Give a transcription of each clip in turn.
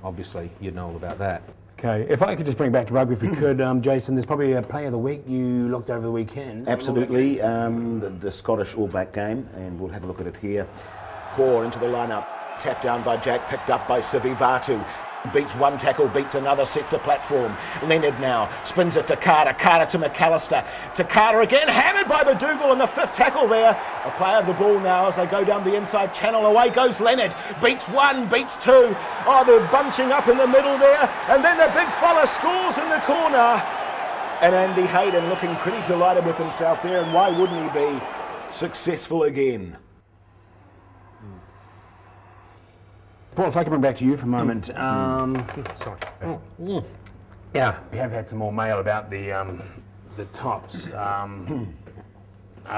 Obviously, you'd know all about that. Okay, if I could just bring it back to rugby, if we could, Jason, there's probably a player of the week you looked over the weekend. Absolutely, the Scottish All Black game, and we'll have a look at it here. Paul into the lineup, tapped down by Jack, picked up by Sivivatu. Beats one tackle, beats another, sets a platform. Leonard now spins it to Carter, Carter to McAllister, to Carter again, hammered by Badougal in the fifth tackle there. A player of the ball now as they go down the inside channel. Away goes Leonard, beats one, beats two. Oh, they're bunching up in the middle there, and then the big fella scores in the corner. And Andy Hayden looking pretty delighted with himself there, and why wouldn't he be successful again? Paul, if I could bring back to you for a moment. Sorry. Yeah. We have had some more mail about the tops. Are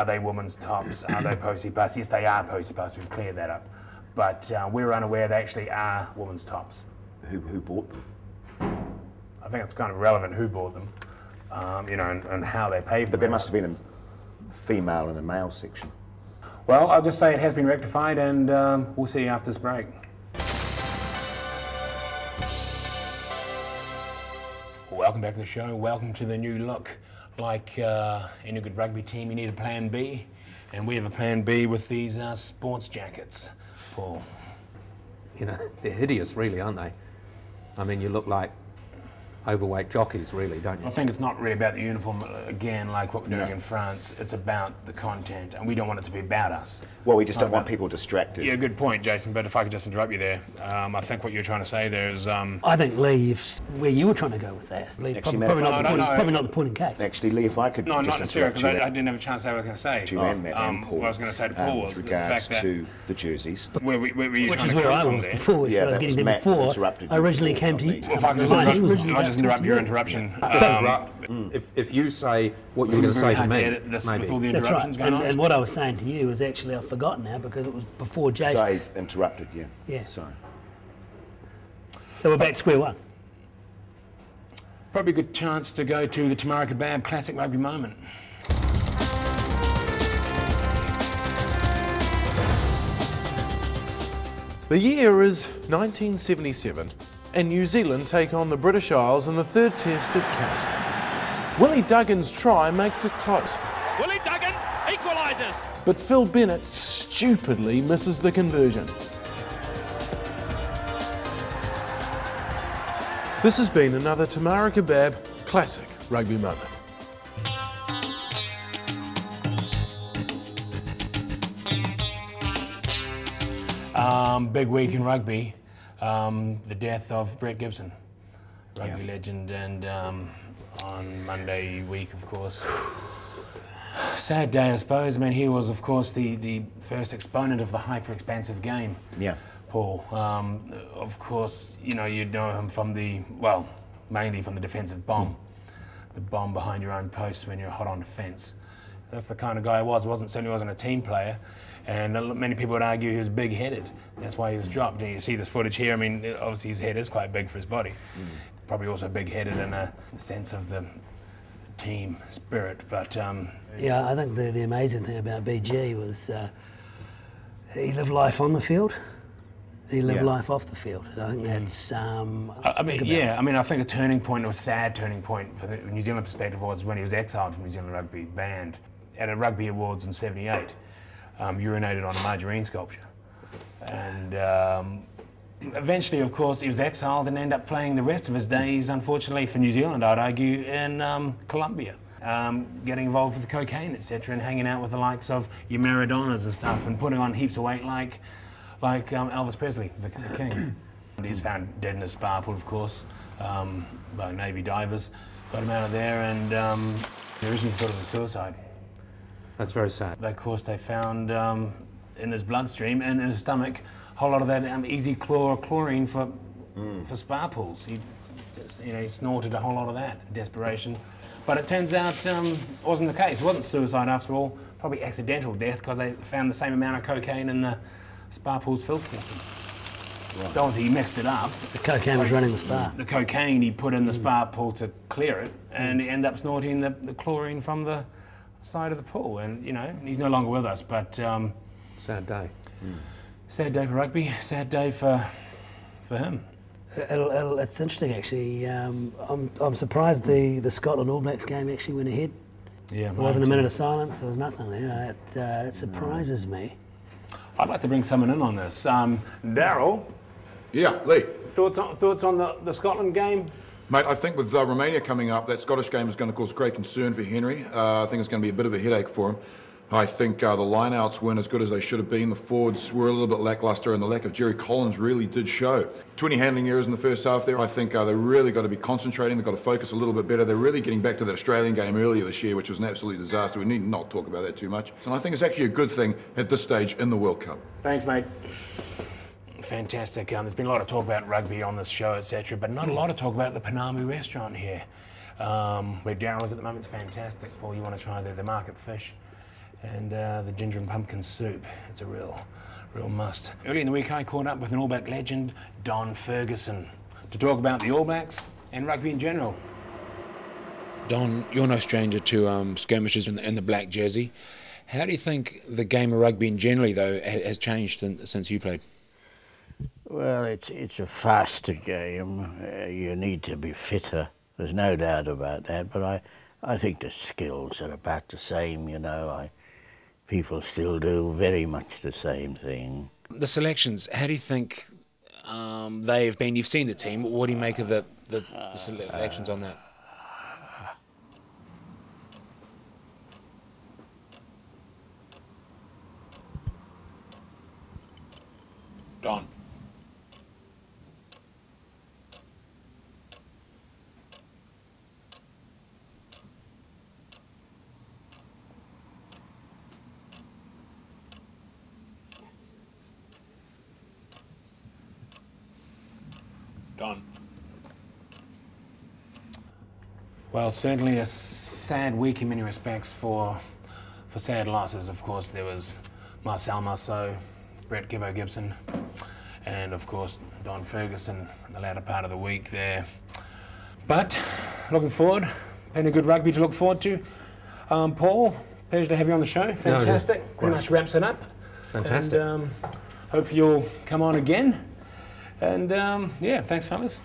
they women's tops? Are they postie pass? Yes, they are postie pass. We've cleared that up. But we're unaware they actually are women's tops. Who bought them? I think it's kind of relevant who bought them, you know, and how they paid for them. But there must have been a female and a male section. Well, I'll just say it has been rectified, and we'll see you after this break. Welcome back to the show. Welcome to the new look. Like any good rugby team, you need a plan B, and we have a plan B with these sports jackets. Paul, You know, they're hideous, really, aren't they? I mean, you look like overweight jockeys, really, don't you? I think it's not really about the uniform, again, like what we're doing in France. It's about the content, and we don't want it to be about us. Well, we just don't want people distracted. Yeah, good point, Jason, but if I could just interrupt you there. I think what you're trying to say there is... I think, Lee, where you were trying to go with that. Lee, Actually, probably not the point in case. Actually, Lee, if I could No, just not necessarily, interrupt because you I didn't have a chance to say what I was going to say. to and Paul, what I was going to say to Paul was with the regards fact to the jerseys. where you Which trying is to where come I from was there. before. Yeah, I was that was getting there Matt before. interrupted I you originally before, came to not you. me. Well, if I could I'll just interrupt your interruption. If you say what you were going to say to me, With all the That's right. interruptions going on. And what I was saying to you is actually I've forgotten now because it was before Jason. So I interrupted you. Yeah. Sorry. So we're back to square one. Probably a good chance to go to the Tamara Kebab classic rugby moment. The year is 1977 and New Zealand take on the British Isles in the third test at Carisbrooke. Willie Duggan's try makes it close. Willie Duggan equalises. But Phil Bennett stupidly misses the conversion. This has been another Tamara Kebab classic rugby moment. Big week in rugby. The death of Brett Gibson, rugby legend, and on Monday week, of course. Sad day, I suppose. I mean, he was, of course, the first exponent of the hyper-expansive game. Yeah. Paul. Of course, you know him from mainly from the defensive bomb. The bomb behind your own post when you're hot on defence. That's the kind of guy he was. Certainly wasn't a team player. And many people would argue he was big-headed. That's why he was dropped. And you see this footage here. I mean, obviously his head is quite big for his body. Probably also big-headed in a sense of the team spirit. But Yeah, I think the amazing thing about BG was he lived life on the field. He lived life off the field. And I think that's. I think a turning point, or a sad turning point, for the New Zealand perspective was when he was exiled from New Zealand Rugby Band at a Rugby Awards in '78. Urinated on a margarine sculpture, and eventually, of course, he was exiled and ended up playing the rest of his days, unfortunately for New Zealand, I'd argue, in Colombia, getting involved with cocaine, etc., and hanging out with the likes of your Maradonas and stuff, and putting on heaps of weight like Elvis Presley, the king. And he's found dead in a spa pool, of course, by Navy divers. Got him out of there, and they originally thought it was suicide. That's very sad. Of course, they found in his bloodstream and in his stomach a whole lot of that easy chlorine for spa pools. He snorted a whole lot of that in desperation. But it turns out it wasn't the case. It wasn't suicide after all. Probably accidental death because they found the same amount of cocaine in the spa pool's filter system. Right. So obviously he mixed it up. The cocaine was running the spa. The cocaine he put in the spa pool to clear it, and he ended up snorting the chlorine from the side of the pool. And he's no longer with us. But sad day. Sad day for rugby. Sad day for him. It's interesting actually. I'm surprised the Scotland All Blacks game actually went ahead. Yeah, there wasn't a minute of silence. There was nothing. It surprises me. I'd like to bring someone in on this. Daryl. Yeah, Lee. Thoughts on the Scotland game? Mate, I think with Romania coming up, that Scottish game is going to cause great concern for Henry. I think it's going to be a bit of a headache for him. I think the line-outs weren't as good as they should have been. The forwards were a little bit lacklustre, and the lack of Jerry Collins really did show. 20 handling errors in the first half there. I think they've really got to be concentrating. They've got to focus a little bit better. They're really getting back to the Australian game earlier this year, which was an absolute disaster. We need not talk about that too much. And I think it's actually a good thing at this stage in the World Cup. Thanks, mate. Fantastic. There's been a lot of talk about rugby on this show, etc., but not a lot of talk about the Panamu restaurant here, where Daryl is at the moment. It's fantastic. Paul, you want to try the market fish and the ginger and pumpkin soup. It's a real must. Early in the week, I caught up with an All Black legend, Don Ferguson, to talk about the All Blacks and rugby in general. Don, you're no stranger to skirmishes in the black jersey. How do you think the game of rugby in generally, though, has changed since you played? Well, it's a faster game. You need to be fitter. There's no doubt about that. But I think the skills are about the same. You know, people still do very much the same thing. The selections. How do you think they have been? You've seen the team. What do you make of the selections on that? Don. Don. Well, certainly a sad week in many respects for sad losses. Of course, there was Marcel Marceau, Brett Gibbo Gibson, and of course Don Ferguson in the latter part of the week there. But looking forward, plenty of good rugby to look forward to. Paul, pleasure to have you on the show. Fantastic. Pretty much wraps it up. Fantastic. And hopefully you'll come on again. And yeah, thanks fellas.